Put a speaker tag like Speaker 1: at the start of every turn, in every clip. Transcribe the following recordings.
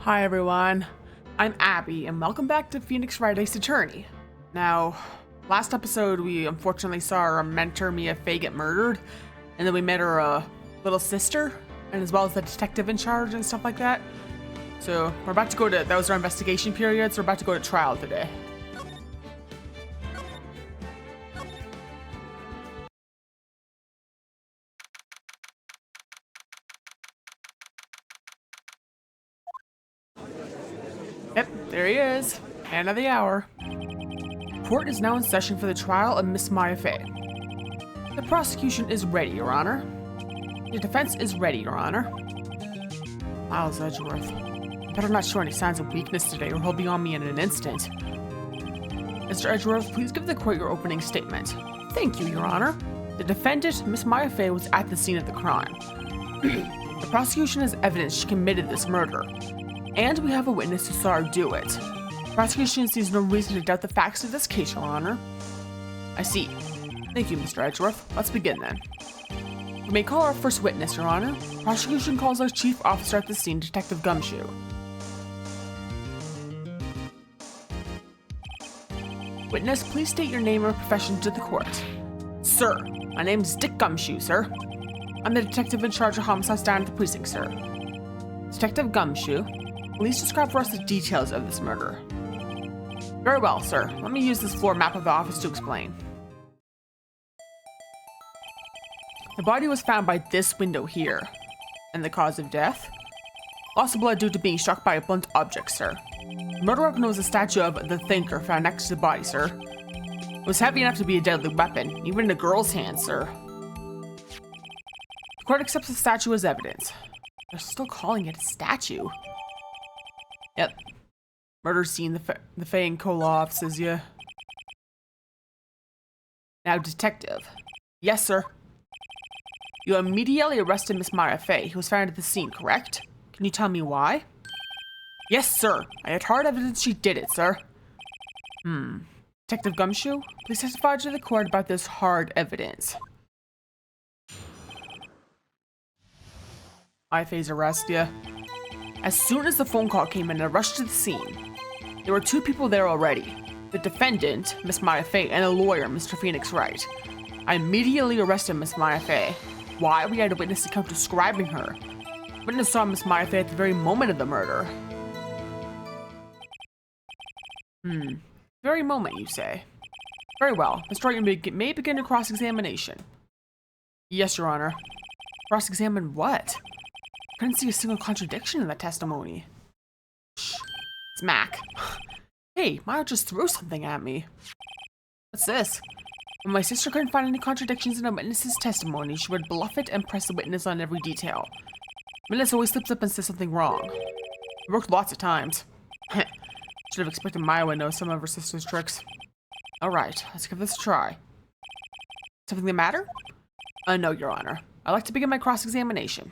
Speaker 1: Hi everyone, I'm Abby and welcome back to Phoenix Wright Ace Attorney. Now, last episode we unfortunately saw our mentor Mia Fey get murdered, and then we met her little sister, and as well as the detective in charge and stuff like that. So we're about to that was our investigation period, so we're about to go to trial today. Yep, there he is. Man of the hour. Court is now in session for the trial of Miss Maya Fey. The prosecution is ready, Your Honor. The defense is ready, Your Honor. Miles Edgeworth. Better not show any signs of weakness today or he'll be on me in an instant. Mr. Edgeworth, please give the court your opening statement. Thank you, Your Honor. The defendant, Miss Maya Fey, was at the scene of the crime. The prosecution has evidence she committed this murder. And we have a witness who saw her do it. The prosecution sees no reason to doubt the facts of this case, Your Honor. I see. Thank you, Mr. Edgeworth. Let's begin then. We may call our first witness, Your Honor. The prosecution calls our chief officer at the scene, Detective Gumshoe. Witness, please state your name and profession to the court. Sir, my name is Dick Gumshoe, sir. I'm the detective in charge of homicides down at the precinct, sir. Detective Gumshoe, please describe for us the details of this murder. Very well, sir. Let me use this floor map of the office to explain. The body was found by this window here. And the cause of death? Loss of blood due to being struck by a blunt object, sir. The murder weapon was a statue of the Thinker found next to the body, sir. It was heavy enough to be a deadly weapon, even in a girl's hand, sir. The court accepts the statue as evidence. They're still calling it a statue. Yep. Murder scene, the Fey and Cola offices, yeah. Now, detective. Yes, sir. You immediately arrested Miss Maya Fey, who was found at the scene, correct? Can you tell me why? Yes, sir. I had hard evidence she did it, sir. Detective Gumshoe, please testify to the court about this hard evidence. Maya Fey's arrest, yeah. As soon as the phone call came in, I rushed to the scene. There were two people there already. The defendant, Miss Maya Fey, and a lawyer, Mr. Phoenix Wright. I immediately arrested Miss Maya Fey. Why? We had a witness account describing her. Witness saw Miss Maya Fey at the very moment of the murder. Very moment, you say? Very well. Mr. Wright, you may begin your cross-examination. Yes, Your Honor. Cross-examine what? I couldn't see a single contradiction in that testimony. Shh. It's Mac. Hey, Maya just threw something at me. What's this? When my sister couldn't find any contradictions in a witness's testimony, she would bluff it and press the witness on every detail. Witness always slips up and says something wrong. It worked lots of times. Should have expected Maya would know some of her sister's tricks. Alright, let's give this a try. Something the matter? No, Your Honor. I'd like to begin my cross-examination.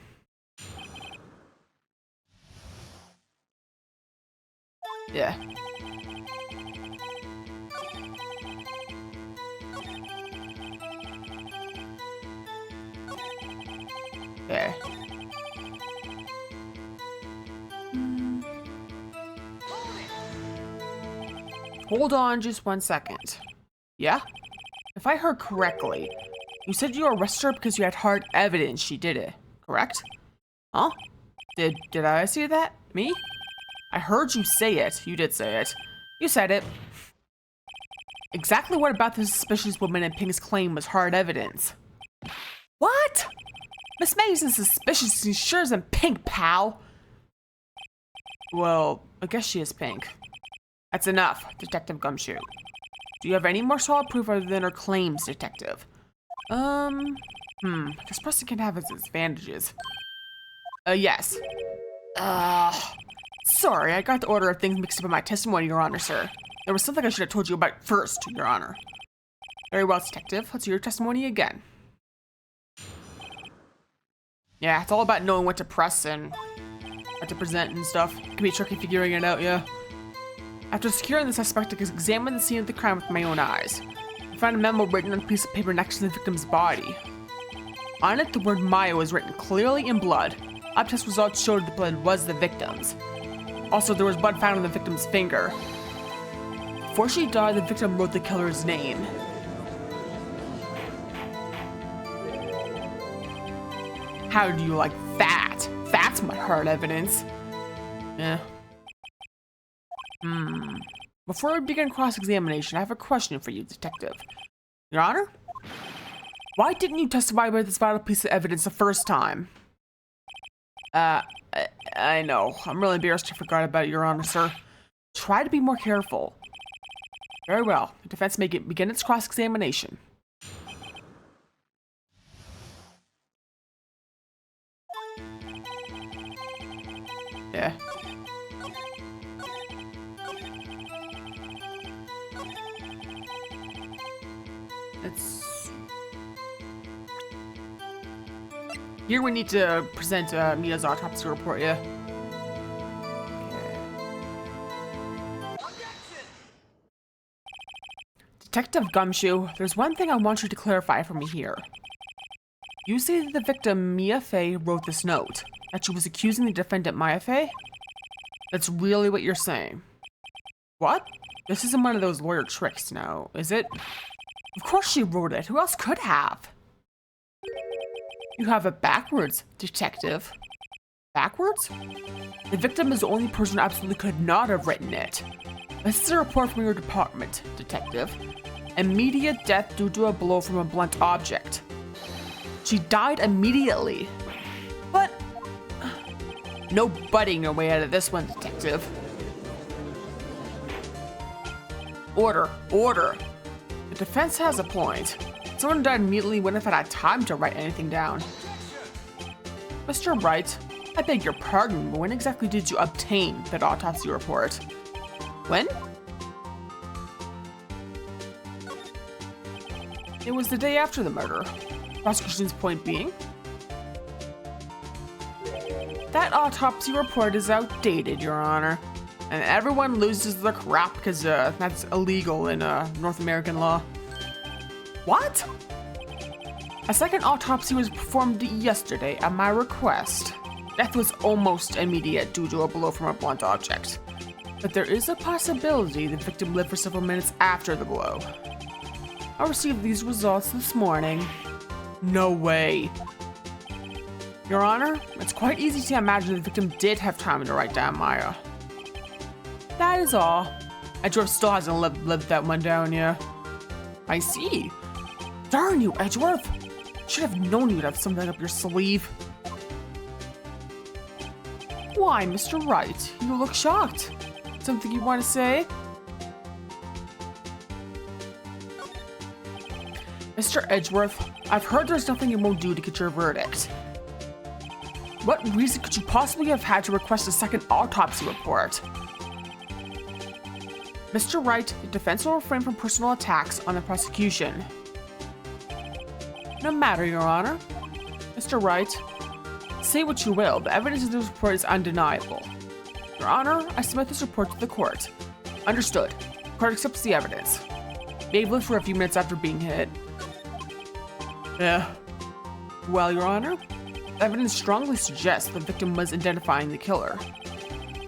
Speaker 1: Yeah. Okay. Hold on just 1 second. Yeah? If I heard correctly, you said you arrested her because you had hard evidence she did it, correct? Huh? Did I say that? Me? I heard you say it. You did say it. You said it. Exactly what about the suspicious woman in Pink's claim was hard evidence? What? Miss May isn't suspicious, she sure isn't Pink, pal. Well, I guess she is Pink. That's enough, Detective Gumshoe. Do you have any more solid proof other than her claims, Detective? This person can have its advantages. Yes. Sorry, I got the order of things mixed up in my testimony, Your Honor, sir. There was something I should have told you about first, Your Honor. Very well, Detective. Let's hear your testimony again. Yeah, it's all about knowing what to press and what to present and stuff. It can be tricky figuring it out, yeah. After securing the suspect, I examined the scene of the crime with my own eyes. I found a memo written on a piece of paper next to the victim's body. On it, the word Maya was written clearly in blood. Lab test results showed the blood was the victim's. Also, there was blood found on the victim's finger. Before she died, the victim wrote the killer's name. How do you like that? That's my hard evidence. Yeah. Before we begin cross-examination, I have a question for you, Detective. Your Honor? Why didn't you testify about this vital piece of evidence the first time? I know. I'm really embarrassed I forgot about it, Your Honor, sir. Try to be more careful. Very well. The defense may begin its cross-examination. Yeah. Here we need to present Mia's autopsy report, yeah? Detective Gumshoe, there's one thing I want you to clarify for me here. You say that the victim, Mia Fey, wrote this note, that she was accusing the defendant, Maya Fey? That's really what you're saying. What? This isn't one of those lawyer tricks now, is it? Of course she wrote it. Who else could have? You have it backwards, Detective. Backwards? The victim is the only person who absolutely could not have written it. This is a report from your department, Detective. Immediate death due to a blow from a blunt object. She died immediately. But no butting your way out of this one, Detective. Order, order. The defense has a point. Someone who died immediately wouldn't have had time to write anything down. Mr. Wright, I beg your pardon, but when exactly did you obtain that autopsy report? When? It was the day after the murder. Prosecution's point being? That autopsy report is outdated, Your Honor. And everyone loses their crap because that's illegal in North American law. What? A second autopsy was performed yesterday at my request. Death was almost immediate due to a blow from a blunt object. But there is a possibility the victim lived for several minutes after the blow. I received these results this morning. No way. Your Honor, it's quite easy to imagine the victim did have time to write down Maya. That is all. Edgeworth still hasn't lived that one down yet. I see. Darn you, Edgeworth! Should have known you'd have something up your sleeve. Why, Mr. Wright? You look shocked. Something you want to say? Mr. Edgeworth, I've heard there's nothing you won't do to get your verdict. What reason could you possibly have had to request a second autopsy report? Mr. Wright, the defense will refrain from personal attacks on the prosecution. No matter, Your Honor. Mr. Wright, say what you will, the evidence in this report is undeniable. Your Honor, I submit this report to the court. Understood. Court accepts the evidence. Babe lived for a few minutes after being hit. Well, Your Honor, evidence strongly suggests the victim was identifying the killer.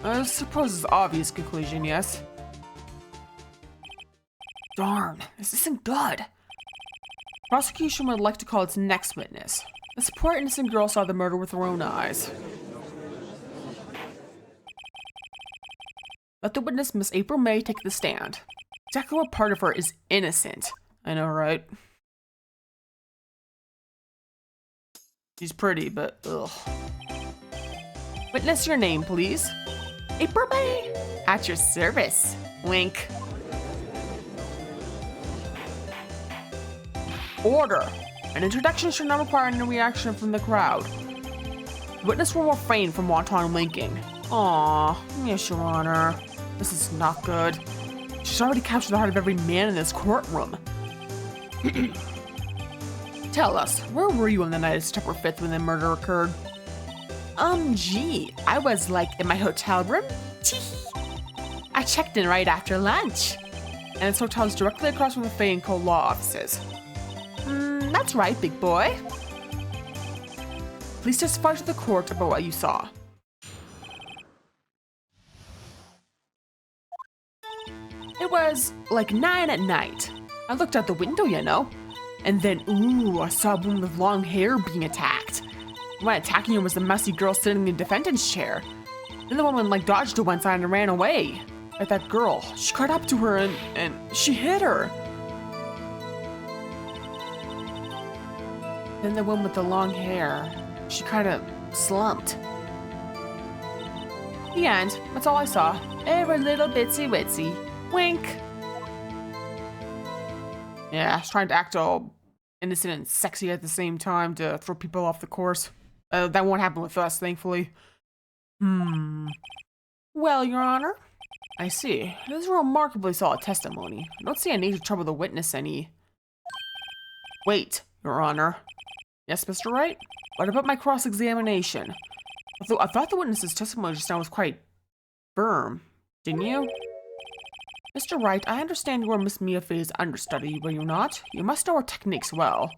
Speaker 1: I suppose it's an obvious conclusion, yes? Darn, this isn't good. Prosecution would like to call its next witness. This poor innocent girl saw the murder with her own eyes. Let the witness, Miss April May, take the stand. Exactly what part of her is innocent? I know, right? She's pretty, but ugh. Witness, your name, please. April May. At your service. Wink. Order. An introduction should not require any reaction from the crowd. Witness will refrain from wanton winking. Aww, yes, Your Honor. This is not good. She's already captured the heart of every man in this courtroom. Tell us, where were you on the night of September 5th when the murder occurred? Gee, I was like in my hotel room. I checked in right after lunch. And this hotel is directly across from the Fay and Co. law offices. That's right, big boy. Please testify to the court about what you saw. It was like 9 at night. I looked out the window, you know, and then, ooh, I saw a woman with long hair being attacked. The one attacking her was the messy girl sitting in the defendant's chair. Then the woman like dodged to one side and ran away. But that girl, she caught up to her and she hit her. Then the one with the long hair, she kind of slumped. The end. That's all I saw. Every little bitsy witsy. Wink. Yeah, I was trying to act all innocent and sexy at the same time to throw people off the course. That won't happen with us, thankfully. Well, Your Honor, I see. This is a remarkably solid testimony. I don't see a need to trouble the witness any. Wait, Your Honor. Yes, Mr. Wright? What about my cross-examination? Although I thought the witness's testimony just now was quite firm, didn't you? Mr. Wright, I understand you are Miss Mia Fey's understudy, were you not? You must know her techniques well.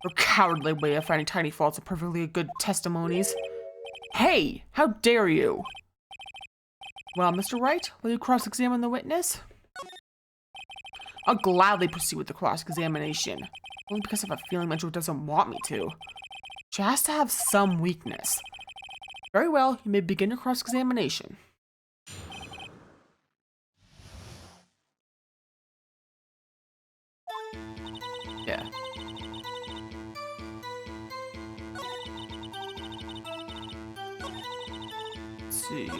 Speaker 1: Her cowardly way of finding tiny faults in perfectly good testimonies. Hey, how dare you? Well, Mr. Wright, will you cross-examine the witness? I'll gladly proceed with the cross-examination, only because I have a feeling Edgeworth doesn't want me to. She has to have some weakness. Very well, you may begin your cross-examination. Yeah. Let's see.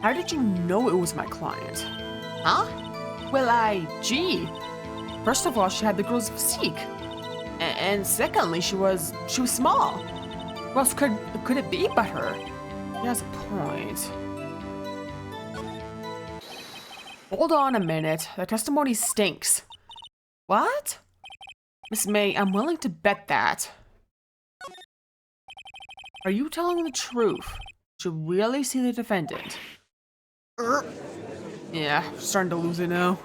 Speaker 1: How did you know it was my client? Huh? Well, gee. First of all, she had the girl's physique. And secondly, she was small. Who else could it be but her? She has a point. Hold on a minute. The testimony stinks. What? Miss May, I'm willing to bet that. Are you telling the truth? Did you really see the defendant? Yeah, starting to lose it now.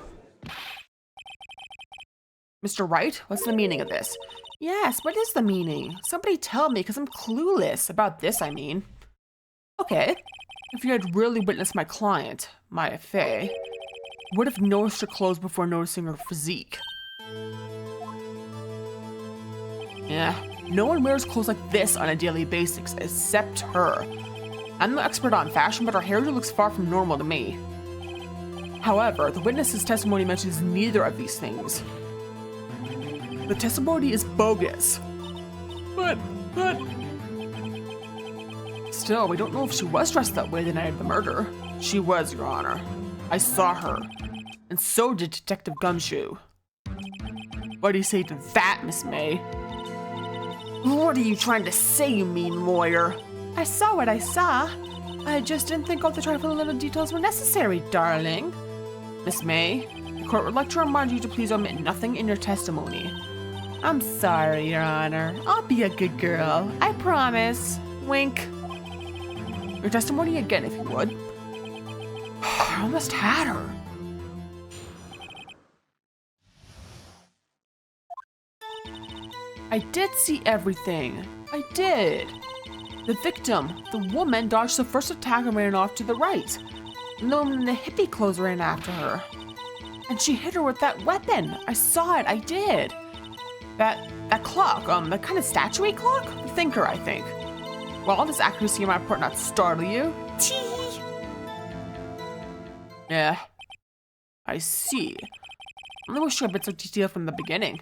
Speaker 1: Mr. Wright, what's the meaning of this? Yes, what is the meaning? Somebody tell me, because I'm clueless about this, I mean. Okay, if you had really witnessed my client, Maya Fey, you would have noticed her clothes before noticing her physique. Yeah, no one wears clothes like this on a daily basis, except her. I'm no expert on fashion, but her hairdo looks far from normal to me. However, the witness's testimony mentions neither of these things. The testimony is bogus. But... Still, we don't know if she was dressed that way the night of the murder. She was, Your Honor. I saw her. And so did Detective Gumshoe. What do you say to that, Miss May? What are you trying to say, you mean lawyer? I saw what I saw. I just didn't think all the trifling little details were necessary, darling. Miss May, the court would like to remind you to please omit nothing in your testimony. I'm sorry, Your Honor. I'll be a good girl. I promise. Wink. Your testimony again, if you would. I almost had her. I did see everything. I did. The victim, the woman, dodged the first attack and ran off to the right. And the woman in the hippie clothes ran after her. And she hit her with that weapon. I saw it, I did. That clock, the kind of statuary clock? The thinker, I think. Well, all this accuracy in my report not startle you? Tee. Yeah. I see. I'm gonna show bits of detail from the beginning.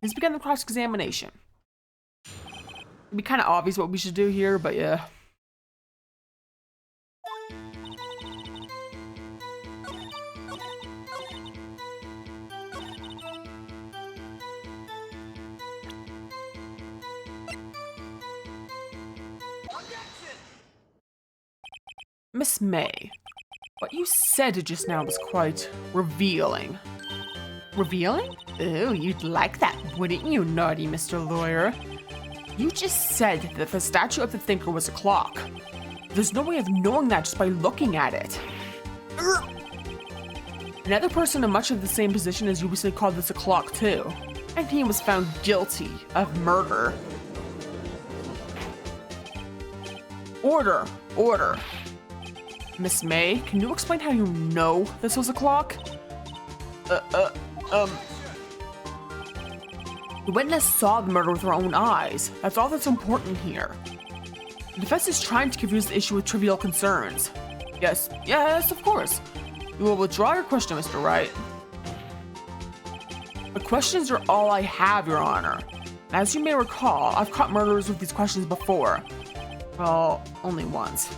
Speaker 1: Let's begin the cross-examination. It'd be kind of obvious what we should do here, but yeah. Miss May, what you said just now was quite revealing. Revealing? Oh, you'd like that, wouldn't you, naughty Mr. Lawyer? You just said that the statue of the thinker was a clock. There's no way of knowing that just by looking at it. Another person in much of the same position as you recently called this a clock too, and he was found guilty of murder. Order! Order! Miss May, can you explain how you know this was a clock? The witness saw the murder with her own eyes. That's all that's important here. The defense is trying to confuse the issue with trivial concerns. Yes, of course. You will withdraw your question, Mr. Wright. The questions are all I have, Your Honor. As you may recall, I've caught murderers with these questions before. Well, only once.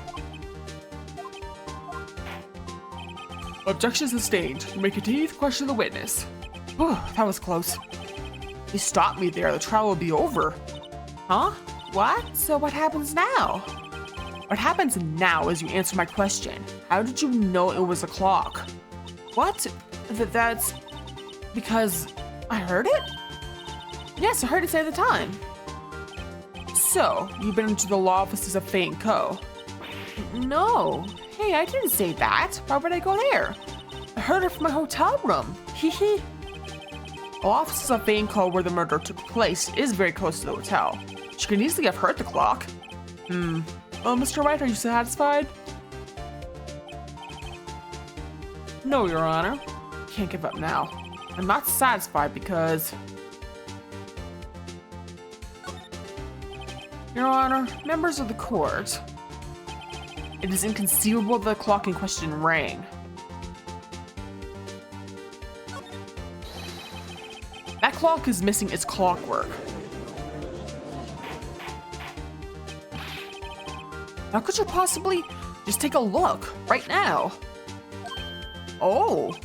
Speaker 1: Objection sustained. You may continue to question the witness. Whew, that was close. You stopped me there. The trial will be over. Huh? What? So what happens now? What happens now is you answer my question. How did you know it was a clock? What? That's because I heard it? Yes, I heard it say at the time. So, you've been into the law offices of Fay & Co. No. Hey, I didn't say that. Why would I go there? I heard it from my hotel room. Hee. The offices of Fay & Co. where the murder took place is very close to the hotel. She could easily have heard the clock. Oh, Mr. Wright, are you satisfied? No, Your Honor. Can't give up now. I'm not satisfied because... Your Honor, members of the court, it is inconceivable that the clock in question rang. That clock is missing its clockwork. How could you possibly just take a look right now? Oh,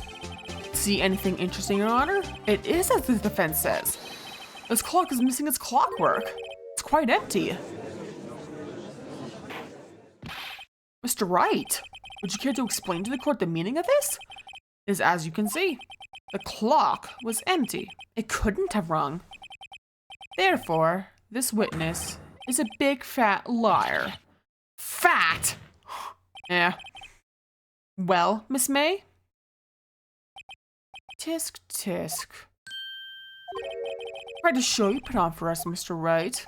Speaker 1: see anything interesting, Your Honor? It is as the defense says. This clock is missing its clockwork. It's quite empty. Mr. Wright, would you care to explain to the court the meaning of this? Is as you can see, the clock was empty. It couldn't have rung. Therefore, this witness is a big fat liar. Fat? Yeah. Well, Miss May? Tisk, tisk. Tried to show you put on for us, Mr. Wright.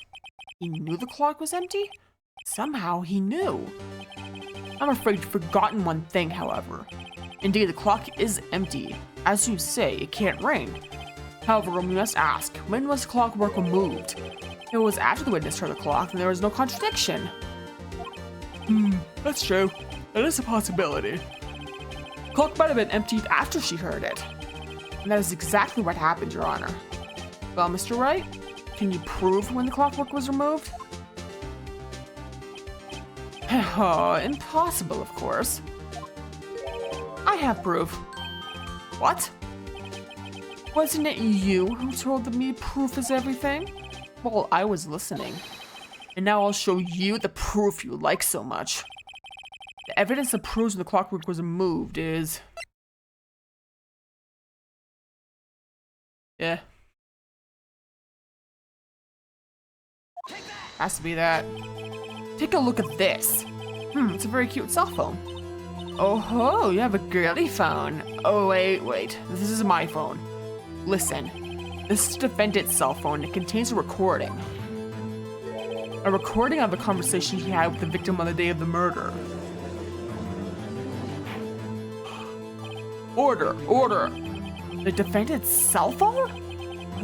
Speaker 1: He knew the clock was empty? Somehow he knew. I'm afraid you've forgotten one thing, however. Indeed, the clock is empty. As you say, it can't ring. However, we must ask, when was the clockwork removed? It was after the witness heard the clock, and there was no contradiction. That's true. That is a possibility. The clock might have been emptied after she heard it. And that is exactly what happened, Your Honor. Well, Mr. Wright, can you prove when the clockwork was removed? Impossible, of course. I have proof. What? Wasn't it you who told me proof is everything? Well, I was listening. And now I'll show you the proof you like so much. The evidence that proves when the clockwork was removed is... Yeah. Has to be that. Take a look at this. It's a very cute cell phone. Oh ho, you have a girly phone. Oh wait, this is my phone. Listen, this is the defendant's cell phone. It contains a recording. A recording of the conversation he had with the victim on the day of the murder. Order! The defendant's cell phone?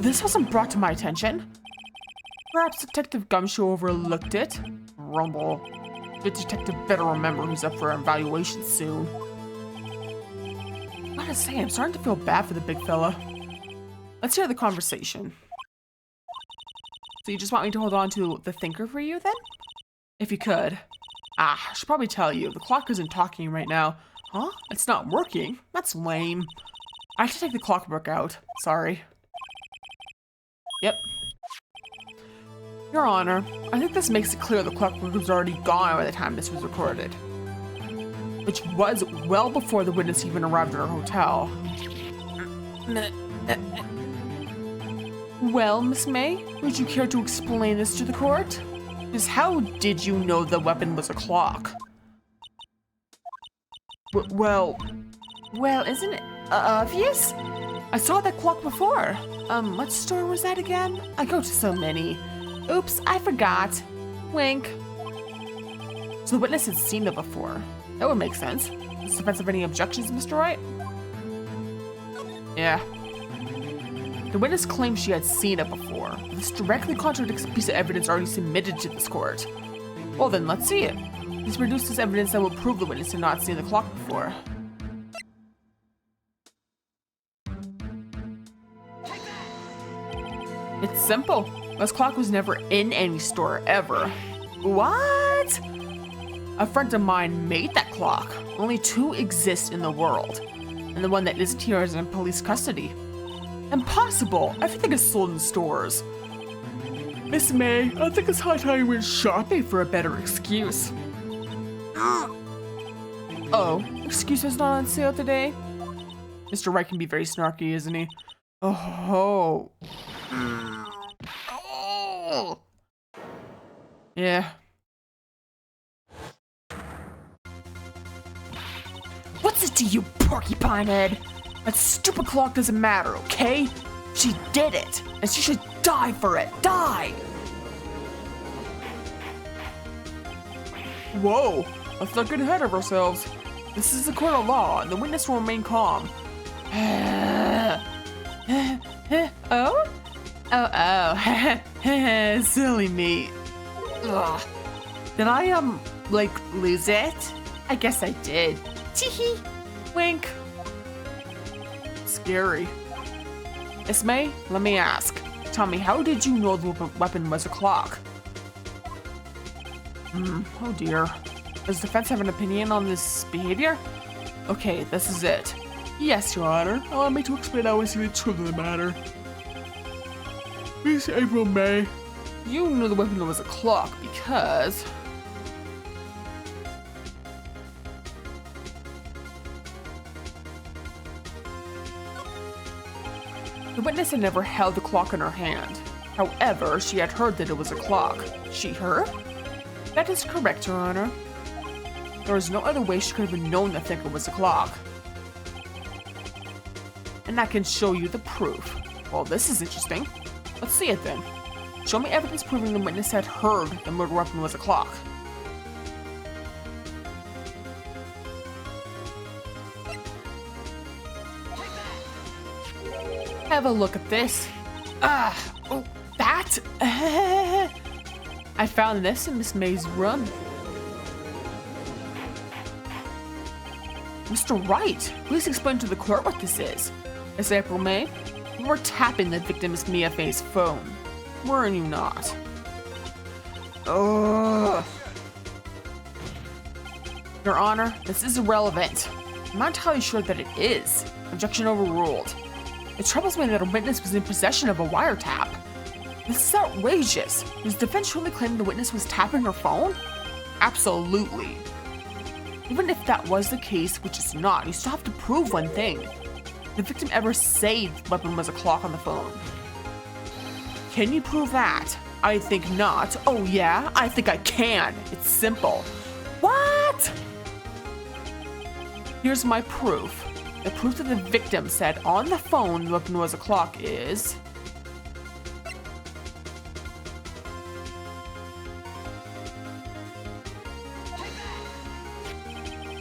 Speaker 1: This wasn't brought to my attention. Perhaps Detective Gumshoe overlooked it. Rumble. The detective better remember who's up for evaluation soon. I gotta say, I'm starting to feel bad for the big fella. Let's hear the conversation. So you just want me to hold on to the thinker for you, then? If you could. I should probably tell you, the clock isn't talking right now. Huh? It's not working? That's lame. I have to take the clockwork out. Sorry. Yep. Your Honor, I think this makes it clear the clockwork was already gone by the time this was recorded. Which was well before the witness even arrived at our hotel. Well, Miss May, would you care to explain this to the court? Just how did you know the weapon was a clock? Well, isn't it obvious? I saw that clock before. What store was that again? I go to so many. Oops, I forgot. Wink. So the witness had seen it before. That would make sense. Does the defense have any objections, Mr. Wright? Yeah. The witness claims she had seen it before. This directly contradicts a piece of evidence already submitted to this court. Well then, let's see it. Please produce this evidence that will prove the witness had not seen the clock before. It's simple. This clock was never in any store, ever. What? A friend of mine made that clock. Only 2 exist in the world. And the one that isn't here is in police custody. Impossible! Everything is sold in stores. Miss May, I think it's high time you went shopping for a better excuse. Oh, excuse is not on sale today? Mr. Wright can be very snarky, isn't he? Oh. Oh. Yeah. What's it to you, porcupine head? That stupid clock doesn't matter, okay? She did it, and she should die for it. Die! Whoa, let's not get ahead of ourselves. This is a court of law, and the witness will remain calm. Oh? Oh. Silly me. Ugh. Did I, lose it? I guess I did. Teehee. Wink. Scary. Miss May, let me ask. Tell me, how did you know the weapon was a clock? Oh dear. Does the defense have an opinion on this behavior? Okay, this is it. Yes, Your Honor. Allow me to explain how I see the truth of the matter. Miss April May, you knew the weapon was a clock because... The witness had never held the clock in her hand. However, she had heard that it was a clock. She heard? That is correct, Your Honor. There was no other way she could have known the thinker was a clock. And I can show you the proof. Well, this is interesting. Let's see it then. Show me evidence proving the witness had heard the murder weapon was a clock. Have a look at this. Oh, that? I found this in Miss May's room. Mr. Wright, please explain to the court what this is. Miss April May, you were tapping the victim Miss Mia Fay's phone. Were you not? Ugh. Your Honor, this is irrelevant. I'm not entirely sure that it is. Objection overruled. It troubles me that a witness was in possession of a wiretap. This is outrageous. Does the defense truly claim the witness was tapping her phone? Absolutely. Even if that was the case, which it's not, you still have to prove one thing. Did the victim ever say the weapon was a clock on the phone? Can you prove that? I think not. Oh yeah, I think I can. It's simple. What? Here's my proof. The proof that the victim said on the phone the weapon was a clock is...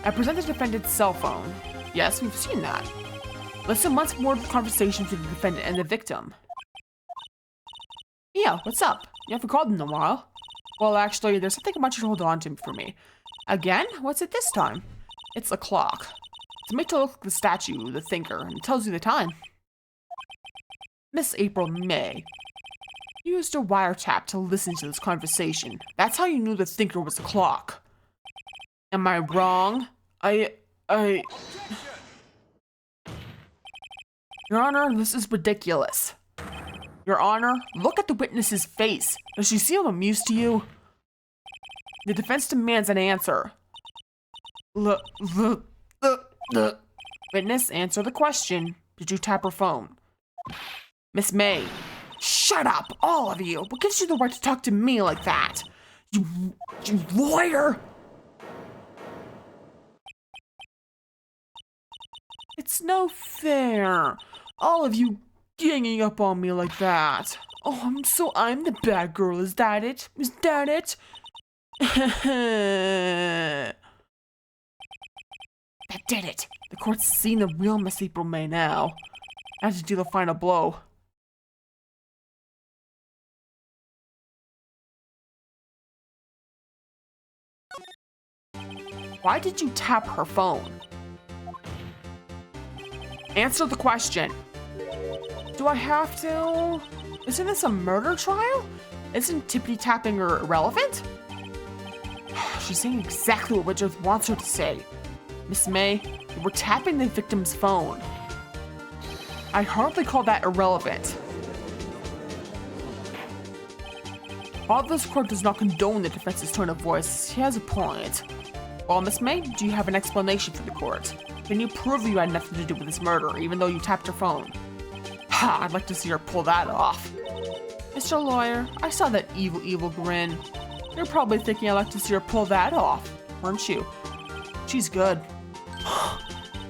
Speaker 1: I present the defendant's cell phone. Yes, we've seen that. Listen once more to the conversation between the defendant and the victim. Yeah, what's up? You haven't called in a while. Well, actually, there's something I want you to hold on to for me. Again? What's it this time? It's a clock. It's made to look like the statue, the thinker, and it tells you the time. Miss April May. You used a wiretap to listen to this conversation. That's how you knew the thinker was a clock. Am I wrong? Your Honor, this is ridiculous. Your Honor, look at the witness's face. Does she seem amused to you? The defense demands an answer. Witness, answer the question. Did you tap her phone? Miss May. Shut up, all of you. What gives you the right to talk to me like that? You lawyer! It's no fair. All of you ganging up on me like that. Oh, I'm the bad girl, is that it? Is that it? That did it. The court's seen the real Miss April May now. I have to deal the final blow. Why did you tap her phone? Answer the question. Do I have to? Isn't this a murder trial? Isn't tippity tapping her irrelevant? She's saying exactly what Edgeworth wants her to say. Miss May, you were tapping the victim's phone. I hardly call that irrelevant. While this court does not condone the defense's tone of voice, he has a point. Well, Miss May, do you have an explanation for the court? Can you prove you had nothing to do with this murder, even though you tapped her phone? Ha, I'd like to see her pull that off. Mr. Lawyer, I saw that evil grin. You're probably thinking I'd like to see her pull that off, weren't you? She's good.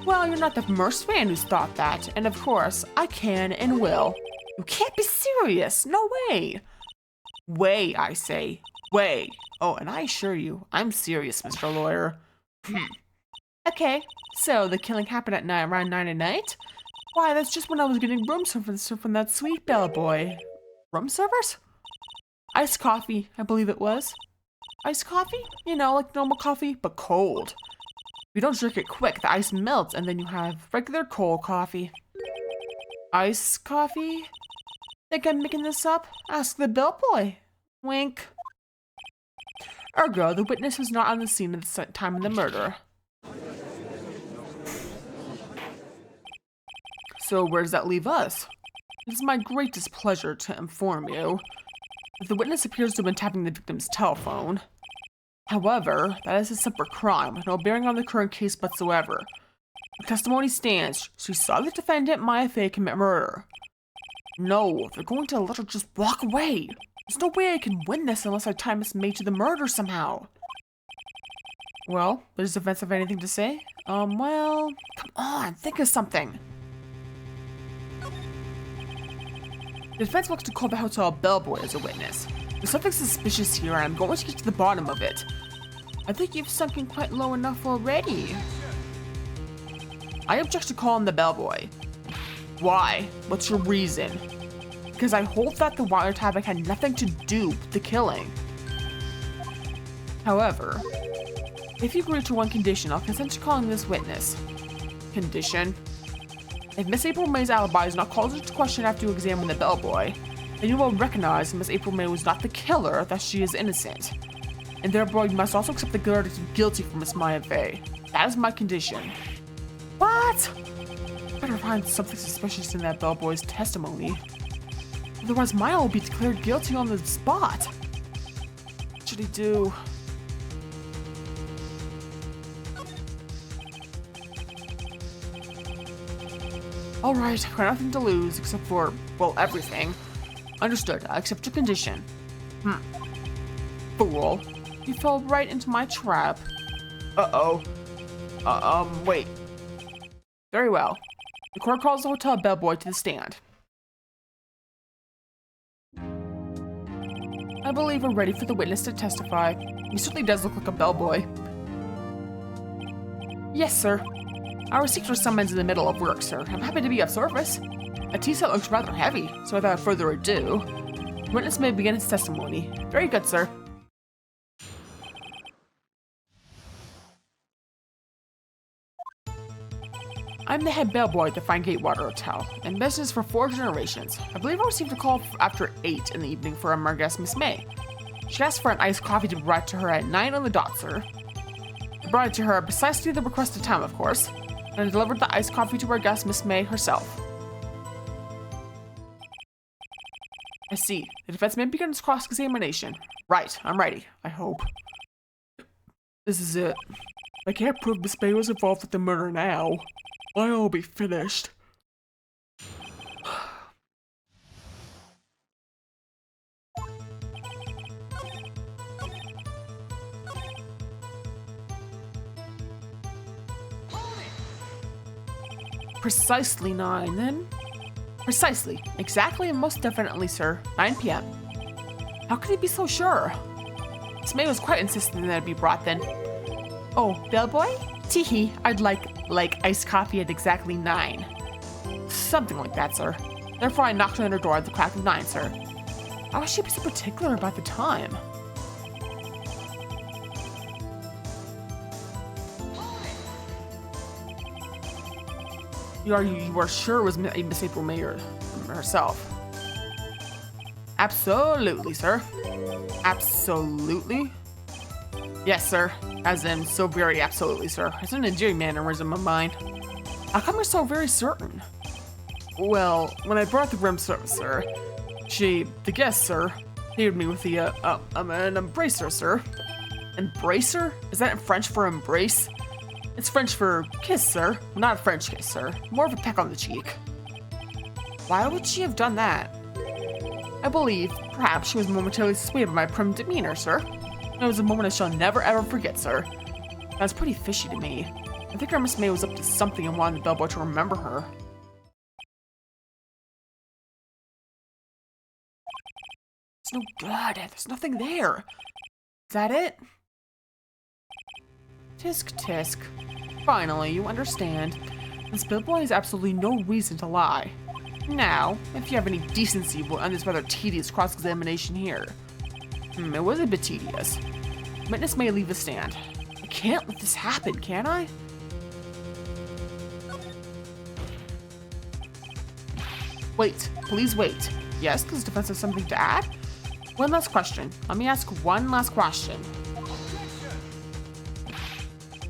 Speaker 1: Well, you're not the first man who's thought that, and of course, I can and will. You can't be serious, no way. Way, I say, way. Oh, and I assure you, I'm serious, Mr. Lawyer. Okay, so the killing happened at night, around 9 at night? Why, that's just when I was getting room service from that sweet bellboy. Room service? Iced coffee, I believe it was. Iced coffee? You know, like normal coffee, but cold. If you don't drink it quick, the ice melts, and then you have regular cold coffee. Iced coffee? Think I'm making this up? Ask the bellboy. Wink. Ergo, the witness was not on the scene at the time of the murder. So where does that leave us? It is my greatest pleasure to inform you that the witness appears to have been tapping the victim's telephone. However, that is a separate crime, with no bearing on the current case whatsoever. The testimony stands. She saw the defendant, Maya Fey, commit murder. No, they're going to let her just walk away. There's no way I can win this unless I tie Miss May to the murder somehow. Well, does the defense have anything to say? Well, come on, think of something. The defense wants to call the hotel bellboy as a witness. There's something suspicious here, and I'm going to get to the bottom of it. I think you've sunk in quite low enough already. I object to calling the bellboy. Why? What's your reason? Because I hold that the wiretapping had nothing to do with the killing. However, if you agree to one condition, I'll consent to calling this witness. Condition? If Miss April May's alibi is not called into question after you examine the bellboy, then you will recognize Miss April May was not the killer, that she is innocent. And therefore, you must also accept the verdict of guilty for Miss Maya Fey. That is my condition. What? Better find something suspicious in that bellboy's testimony. Otherwise, Maya will be declared guilty on the spot. What should he do? Alright, I've got nothing to lose except for, well, everything. Understood, I accept your condition. Fool. You fell right into my trap. Uh-oh. Wait. Very well. The court calls the hotel bellboy to the stand. I believe we're ready for the witness to testify. He certainly does look like a bellboy. Yes, sir. I received your summons in the middle of work, sir. I'm happy to be of service. A tea set looks rather heavy, so without further ado, the witness may begin his testimony. Very good, sir. I'm the head bellboy at the Fine Gatewater Hotel, in business for 4 generations. I believe I received a call after 8 in the evening for our guest, Miss May. She asked for an iced coffee to be brought to her at 9 on the dot, sir. I brought it to her precisely the requested time, of course, and I delivered the iced coffee to our guest, Miss May, herself. I see. The defense may begin its cross-examination. Right, I'm ready, I hope. This is it. I can't prove Miss May was involved with the murder now. I'll be finished. Precisely 9, then? Precisely. Exactly and most definitely, sir. 9 p.m. How could he be so sure? Miss May was quite insistent that it be brought then. Oh, bellboy? Teehee, I'd like iced coffee at exactly 9. Something like that, sir. Therefore, I knocked on her door at the crack of 9, sir. Why was she so particular about the time? You are sure it was Miss April May herself? Absolutely, sir. Absolutely? Yes, sir. As in, so very absolutely, sir. It's an endearing mannerism of mine. How come you're so very certain? Well, when I brought the room service, sir, the guest, sir, favored me with the, an embracer, sir. Embracer? Is that French for embrace? It's French for kiss, sir. Not a French kiss, sir. More of a peck on the cheek. Why would she have done that? I believe, perhaps, she was momentarily swayed by my prim demeanor, sir. It was a moment I shall never ever forget, sir. That was pretty fishy to me. I think our Miss May was up to something and wanted the bellboy to remember her. It's no good. There's nothing there. Is that it? Tisk tisk. Finally, you understand. This bellboy has absolutely no reason to lie. Now, if you have any decency, we'll end this rather tedious cross-examination here. It was a bit tedious. Witness may leave the stand. I can't let this happen, can I? Wait, please wait. Yes, does defense have something to add? One last question. Let me ask one last question.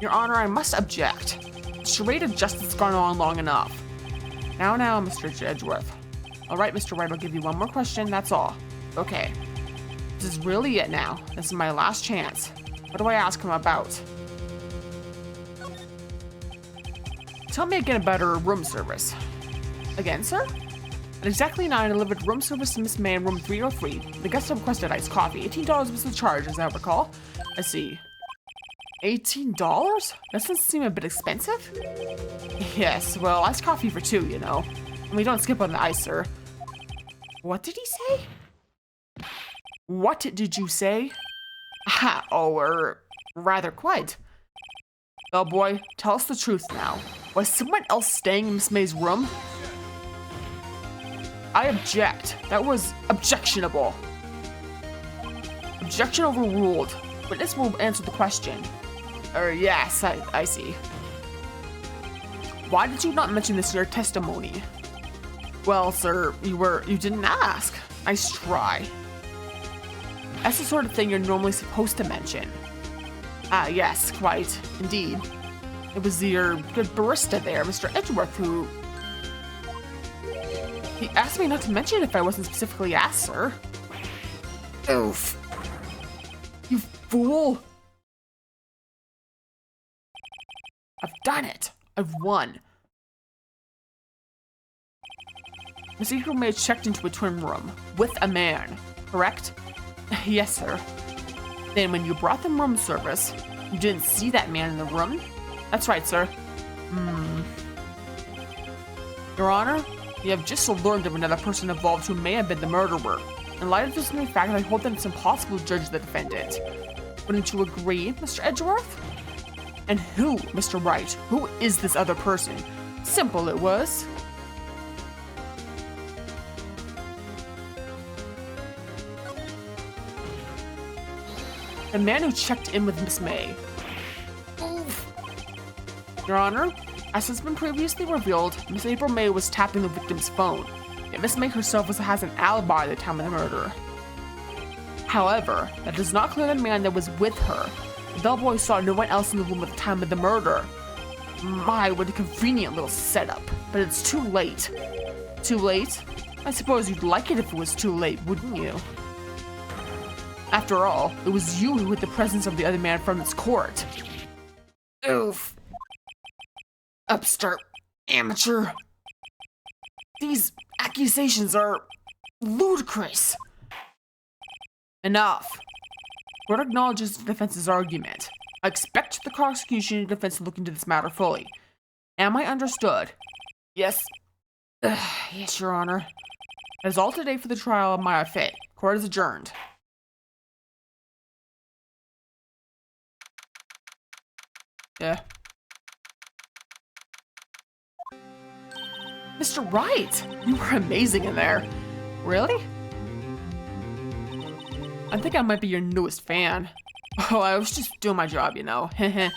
Speaker 1: Your Honor, I must object. The charade of justice has gone on long enough. Now, Mr. Edgeworth. All right, Mr. Wright, I'll give you one more question, that's all. Okay. This is really it now. This is my last chance. What do I ask him about? Tell me again about her room service. Again, sir? At exactly 9, I delivered room service to Miss May in room 303. The guest requested iced coffee. $18 was the charge, as I recall. I see. $18? That doesn't seem a bit expensive? Yes, well, iced coffee for 2, you know. And we don't skip on the ice, sir. What did he say? What did you say? Aha, rather quite. Oh boy, tell us the truth now. Was someone else staying in Miss May's room? I object. That was objectionable. Objection overruled. Witness will answer the question. Yes, I see. Why did you not mention this in your testimony? Well, sir, you didn't ask. Nice try. That's the sort of thing you're normally supposed to mention. Ah, yes, quite, indeed. It was your good barista there, Mr. Edgeworth, who... He asked me not to mention it if I wasn't specifically asked, sir. Oof. You fool! I've done it. I've won. Miss April May checked into a twin room with a man, correct? Yes, sir. Then when you brought them room service, you didn't see that man in the room? That's right, sir. Your Honor, you have just learned of another person involved who may have been the murderer. In light of this new fact, I hold that it's impossible to judge the defendant. Wouldn't you agree, Mr. Edgeworth? And who, Mr. Wright? Who is this other person? Simple it was. The man who checked in with Miss May. Oof. Your Honor, as has been previously revealed, Miss April May was tapping the victim's phone, yet Miss May herself has an alibi at the time of the murder. However, that does not clear the man that was with her. The bellboy saw no one else in the room at the time of the murder. My, what a convenient little setup, but it's too late. Too late? I suppose you'd like it if it was too late, wouldn't you? After all, it was you who hid the presence of the other man from its court. Oof. Upstart amateur. These accusations are ludicrous. Enough. Court acknowledges the defense's argument. I expect the prosecution and defense to look into this matter fully. Am I understood? Yes. Yes, Your Honor. That is all today for the trial of Maya Fay. Court is adjourned. Yeah. Mr. Wright, you were amazing in there. Really? I think I might be your newest fan. Oh, I was just doing my job, you know. And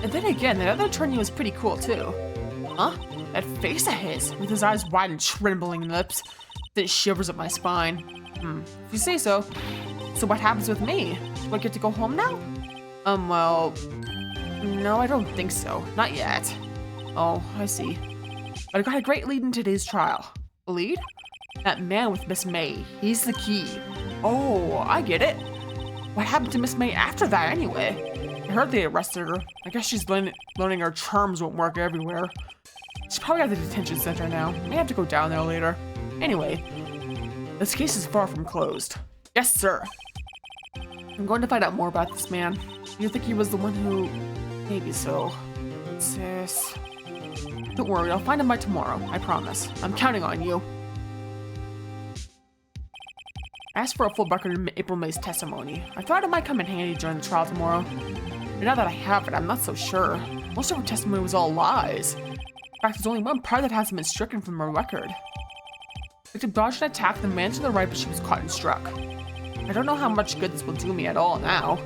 Speaker 1: then again, that other attorney was pretty cool too. Huh? That face of his, with his eyes wide and trembling lips, that shivers up my spine. If you say so. So what happens with me? Do I get to go home now? Well, no, I don't think so. Not yet. Oh, I see. But I got a great lead in today's trial. A lead? That man with Miss May. He's the key. Oh, I get it. What happened to Miss May after that anyway? I heard they arrested her. I guess she's learning her charms won't work everywhere. She's probably at the detention center now. May have to go down there later. Anyway, this case is far from closed. Yes, sir. I'm going to find out more about this man. Do you think he was the one who... Maybe so. Sis... Don't worry, I'll find him by tomorrow. I promise. I'm counting on you. I asked for a full record of April May's testimony. I thought it might come in handy during the trial tomorrow. But now that I have it, I'm not so sure. Most of her testimony was all lies. In fact, there's only one part that hasn't been stricken from her record. Victim dodged an attack, the man to the right, but she was caught and struck. I don't know how much good this will do me at all now.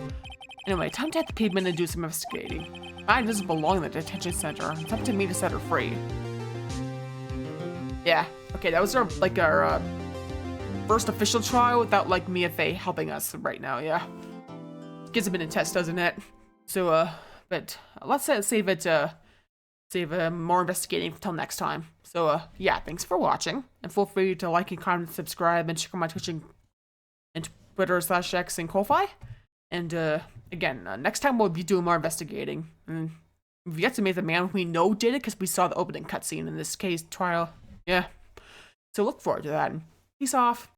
Speaker 1: Anyway, time to hit the pavement and do some investigating. Mine doesn't belong in the detention center. It's up to me to set her free. Yeah, okay, that was our first official trial without Mia Fey helping us right now, yeah. Gives a minute test, doesn't it? So, but let's save more investigating until next time. So, yeah, thanks for watching. And feel free to like and comment, subscribe, and check out my Twitch and Twitter/X and Ko-Fi. And, again, next time we'll be doing more investigating. And we've yet to meet the man we know did it because we saw the opening cutscene in this case trial. Yeah. So look forward to that. Peace off.